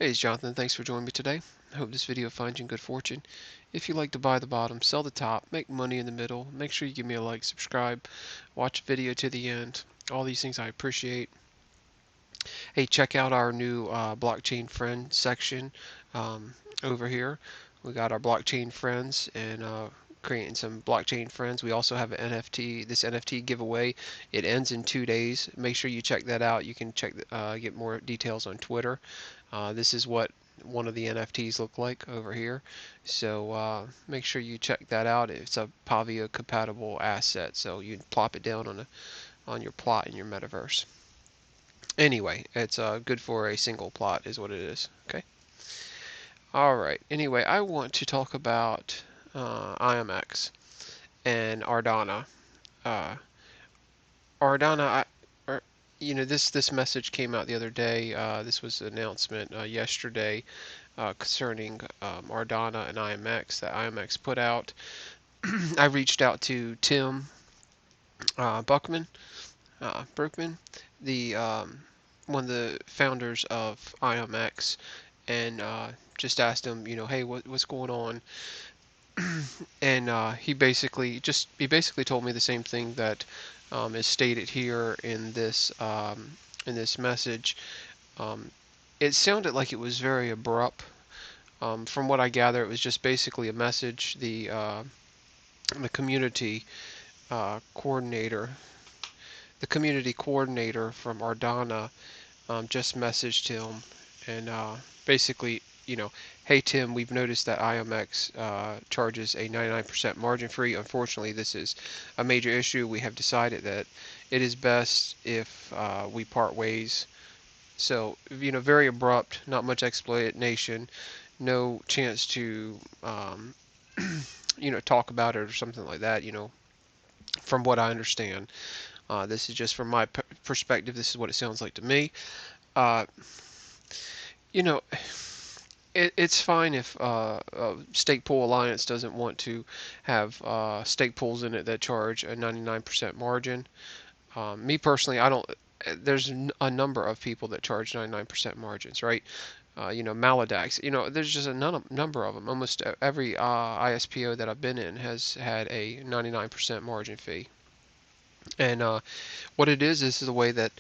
Hey, it's Jonathan. Thanks for joining me today. I hope this video finds you in good fortune. If you like to buy the bottom, sell the top, make money in the middle, make sure you give me a like, subscribe, watch the video to the end. All these things I appreciate. Hey, check out our new blockchain friend section over here. We got our blockchain friends and creating some blockchain friends. We also have an NFT. This NFT giveaway. It ends in 2 days. Make sure you check that out. You can get more details on Twitter. This is what one of the NFTs look like over here. So make sure you check that out. It's a Pavia compatible asset, so you can plop it down on your plot in your metaverse. Anyway, it's good for a single plot is what it is. Okay. All right. Anyway, I want to talk about IAMX and Ardana. Uh, Ardana, this message came out the other day. This was an announcement yesterday concerning Ardana and IAMX that IAMX put out. I reached out to Tim Brookman, the one of the founders of IAMX, and just asked him, hey, what's going on? And he basically told me the same thing that is stated here in this message. Um, it sounded like it was very abrupt. From what I gather, it was just basically a message. The community coordinator, the community coordinator from Ardana, just messaged him and basically, hey Tim, we've noticed that IMX charges a 99% margin free. Unfortunately, this is a major issue. We have decided that it is best if we part ways. So, very abrupt, not much explanation, no chance to, talk about it or something like that. From what I understand, this is just from my perspective. This is what it sounds like to me. Uh, you know, it's fine if Stake Pool Alliance doesn't want to have stake pools in it that charge a 99% margin. Me personally, I don't. There's a number of people that charge 99% margins, right? Maladex. There's just a number of them. Almost every ISPO that I've been in has had a 99% margin fee. And what it is the way that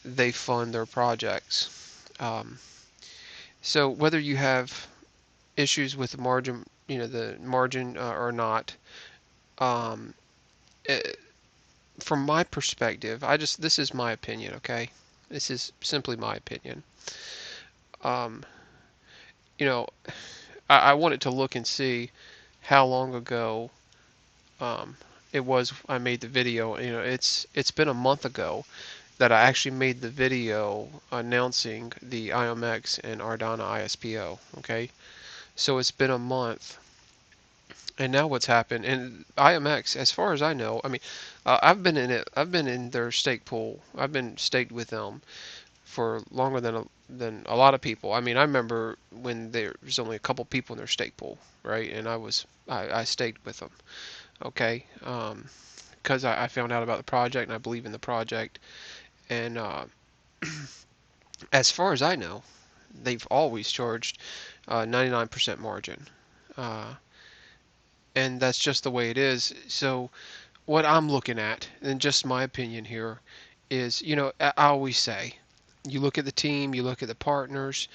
they fund their projects. Um, so whether you have issues with the margin or not, um, it, from my perspective, this is my opinion, okay? This is simply my opinion. Um, you know, I wanted to look and see how long ago um, it was I made the video. It's been a month ago that I actually made the video announcing the IAMX and Ardana ISPO. Okay, so it's been a month, and now what's happened? And IAMX, as far as I know, I mean, I've been in it. I've been in their stake pool. I've been staked with them for longer than a lot of people. I mean, I remember when there was only a couple people in their stake pool, right? And I staked with them. Okay, because I found out about the project and I believe in the project. And as far as I know, they've always charged 99% margin. Uh, and that's just the way it is. So what I'm looking at, and just my opinion here, is I always say, you look at the team, you look at the partners,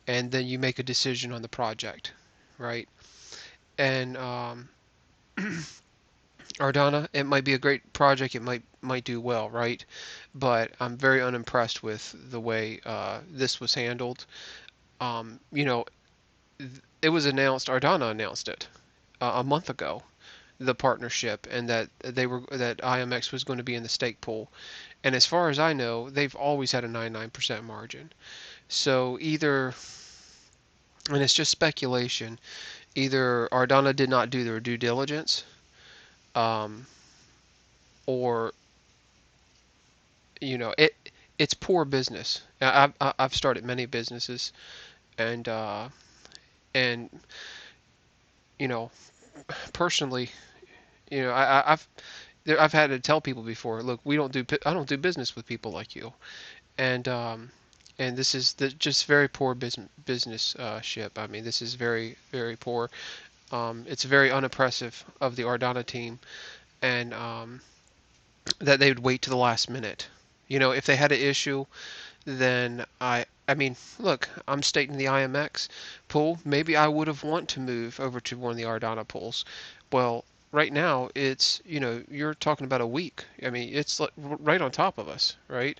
and then you make a decision on the project, right? And Ardana, it might be a great project, it might do well, right? But I'm very unimpressed with the way this was handled. Um, you know, it was announced, Ardana announced it a month ago, the partnership, and that IMX was going to be in the stake pool. And as far as I know, they've always had a 99% margin. So either, and it's just speculation, either Ardana did not do their due diligence, um, or it's poor business. I've started many businesses, and and you know personally, I've had to tell people before, look, I don't do business with people like you, and And this is just very poor business ship. I mean, this is very, very poor. It's very unimpressive of the Ardana team, and that they would wait to the last minute. If they had an issue, then I mean, look, I'm stating the IMX pool. Maybe I would have want to move over to one of the Ardana pools. Well, right now it's you're talking about a week. I mean, it's right on top of us, right?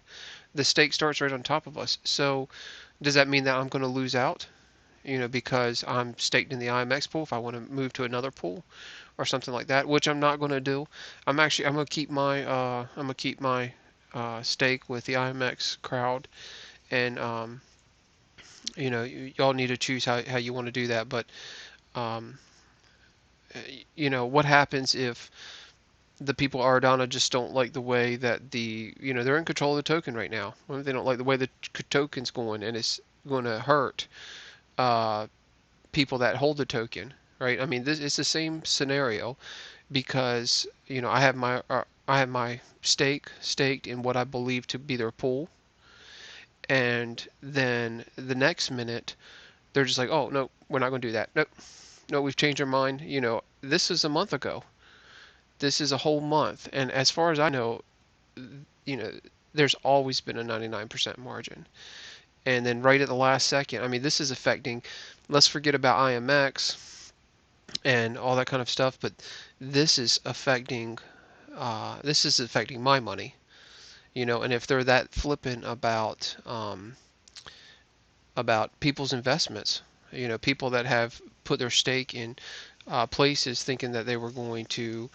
The stake starts right on top of us. So does that mean that I'm going to lose out? Because I'm staked in the IMX pool if I want to move to another pool or something like that, which I'm not going to do. I'm going to keep my stake with the IMX crowd, and y'all need to choose how you want to do that. But um, what happens if the people at Ardana just don't like the way that they're in control of the token right now. What if they don't like the way the token's going, and it's going to hurt uh, people that hold the token, right? I mean, this is the same scenario because I have my stake staked in what I believe to be their pool, and then the next minute they're just like, oh no, we're not going to do that. Nope, no, we've changed our mind. This is a month ago. This is a whole month, and as far as I know, you know, there's always been a 99% margin. And then right at the last second, I mean, this is affecting. Let's forget about IMX and all that kind of stuff, but this is affecting. This is affecting my money. And if they're that flippant about people's investments, people that have put their stake in places thinking that they were going to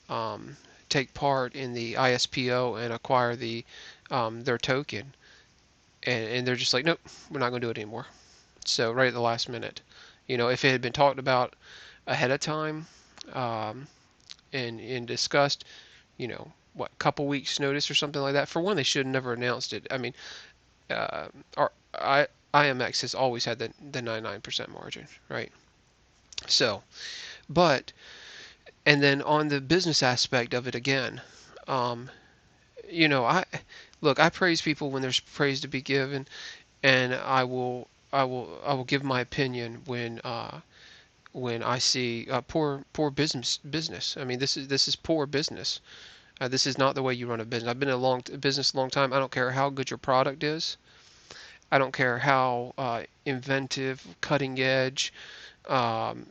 um, take part in the ISPO and acquire their token, and they're just like, nope, we're not going to do it anymore. So right at the last minute, if it had been talked about ahead of time, um, and discussed, what, couple weeks notice or something like that. For one, they should have never announced it. I mean, our IMX has always had the 99% margin, right? So, but and then on the business aspect of it again, um, I look, I praise people when there's praise to be given, and I will give my opinion when I see poor business. I mean, this is poor business. This is not the way you run a business. I've been in business a long time. I don't care how good your product is. I don't care how inventive, cutting edge. Um,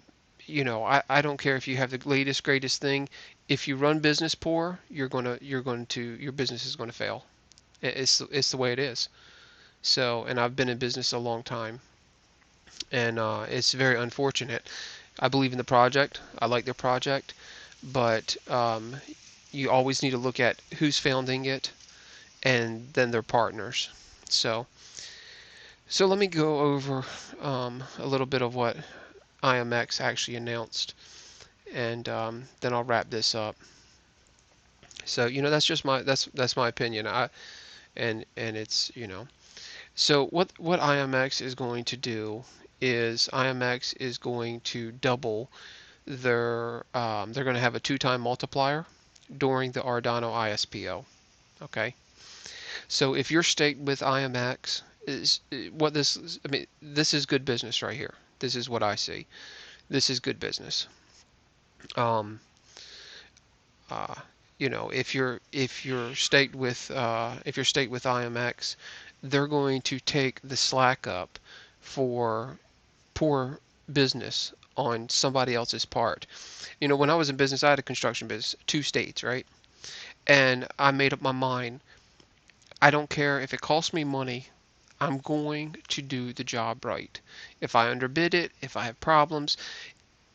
I don't care if you have the latest, greatest thing. If you run business poor, your business is going to fail. It's the way it is. So, and I've been in business a long time, and it's very unfortunate. I believe in the project. I like their project, but you always need to look at who's founding it and then their partners. So let me go over a little bit of what IMX actually announced, and then I'll wrap this up. So that's just that's my opinion. And it's so what IMX is going to do is IMX is going to double they're going to have a 2-time multiplier during the Ardano ISPO. Okay, so if you're staked with IMX, is what this I mean, this is good business right here. This is what I see. This is good business. Um, uh, if you're staked with IMX, they're going to take the slack up for poor business on somebody else's part. When I was in business, I had a construction business, 2 states, right? And I made up my mind. I don't care if it costs me money. I'm going to do the job right. If I underbid it, if I have problems,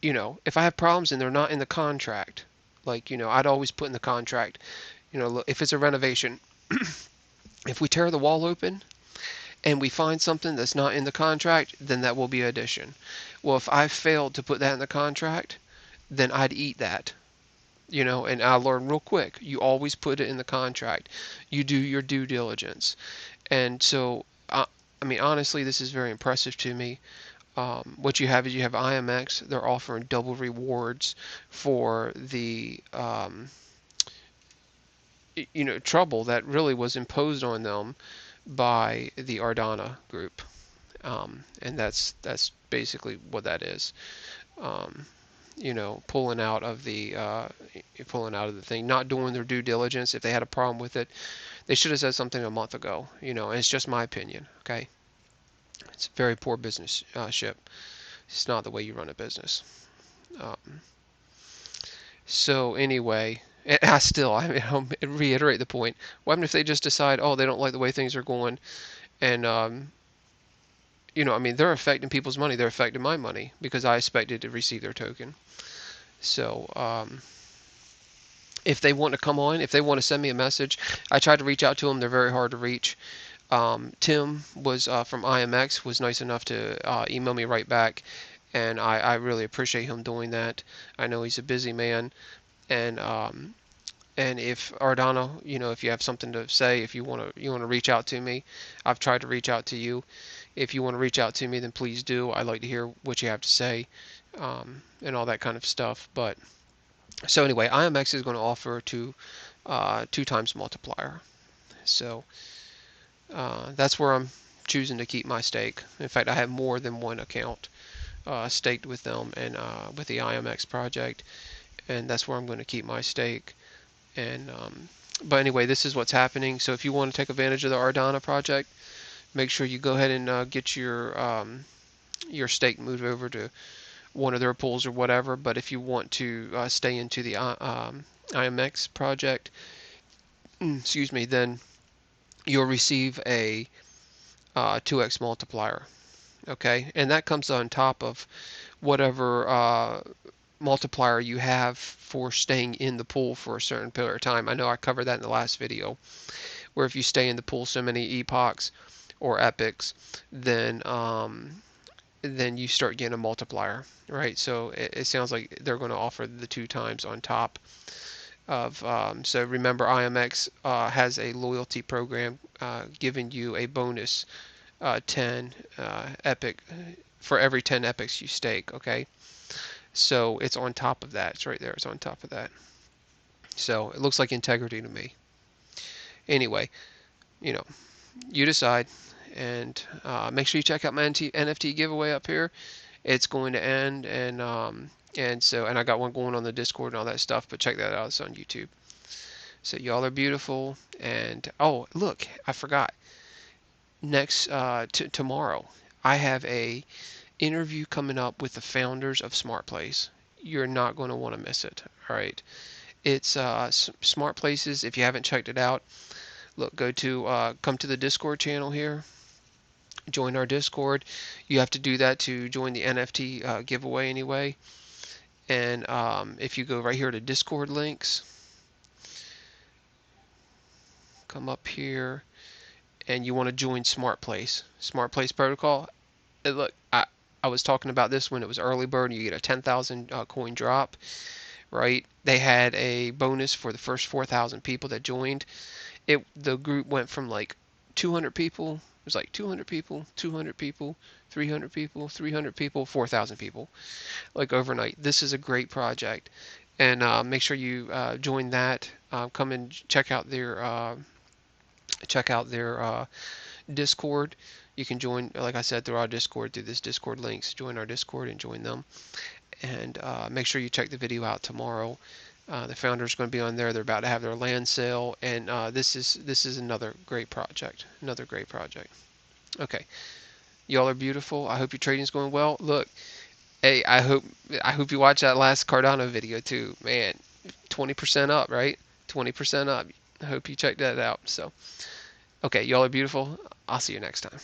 if I have problems and they're not in the contract, like, I'd always put in the contract, if it's a renovation, if we tear the wall open and we find something that's not in the contract, then that will be an addition. Well, if I failed to put that in the contract, then I'd eat that. And I learned real quick. You always put it in the contract. You do your due diligence. And so, I mean, honestly, this is very impressive to me. What you have is you have IMX. They're offering double rewards for the trouble that really was imposed on them by the Ardana group, and that's basically what that is. Um, pulling out of the thing, not doing their due diligence. If they had a problem with it, they should have said something a month ago. And it's just my opinion. Okay, it's a very poor business ship. It's not the way you run a business. Um, so anyway, I'll reiterate the point. What happens if they just decide, oh, they don't like the way things are going, and they're affecting people's money. They're affecting my money because I expected to receive their token. So if they want to come on, if they want to send me a message, I tried to reach out to them. They're very hard to reach. Tim was from IMX was nice enough to email me right back, and I really appreciate him doing that. I know he's a busy man, and if Ardana, if you have something to say, if you want to reach out to me, I've tried to reach out to you. If you want to reach out to me, then please do. I'd like to hear what you have to say, and all that kind of stuff. But so anyway, IMX is going to offer two times multiplier. So that's where I'm choosing to keep my stake. In fact, I have more than one account staked with them and with the IMX project, and that's where I'm going to keep my stake. And but anyway, this is what's happening. So if you want to take advantage of the Ardana project, make sure you go ahead and get your stake moved over to one of their pools or whatever. But if you want to stay into the IMX project, excuse me, then you'll receive a 2x multiplier. Okay, and that comes on top of whatever multiplier you have for staying in the pool for a certain period of time. I know I covered that in the last video, where if you stay in the pool so many epochs or epochs, then you start getting a multiplier, right? So it sounds like they're going to offer the 2 times on top of. So remember, IMX has a loyalty program giving you a bonus 10 epoch for every 10 epochs you stake. Okay, so it's on top of that. It's right there. It's on top of that. So it looks like integrity to me. Anyway, you know, you decide, and make sure you check out my NFT giveaway up here. It's going to end, and I got one going on the Discord and all that stuff. But check that out. It's on YouTube. So y'all are beautiful, and oh look, I forgot. Next tomorrow, I have a interview coming up with the founders of Smart Place. You're not going to want to miss it. All right, it's Smart Places. If you haven't checked it out, look, come to the Discord channel here. Join our Discord. You have to do that to join the NFT giveaway anyway. And if you go right here to Discord links, come up here, and you want to join Smart Place Protocol. Look, I was talking about this when it was early bird, and you get a 10,000 coin drop, right? They had a bonus for the first 4,000 people that joined. The group went from like 200 people. It was like 200 people, 200 people, 300 people, 300 people, 4,000 people, like overnight. This is a great project, and make sure you join that. Come and check out their Discord. You can join, like I said, through our Discord, through this Discord links. Join our Discord and join them. And make sure you check the video out tomorrow. The founder's going to be on there. They're about to have their land sale, and this is another great project. Another great project. Okay, y'all are beautiful. I hope your trading's going well. Look, hey, I hope you watch that last Cardano video too. Man, 20% up, right? 20% up. I hope you check that out. So, okay, y'all are beautiful. I'll see you next time.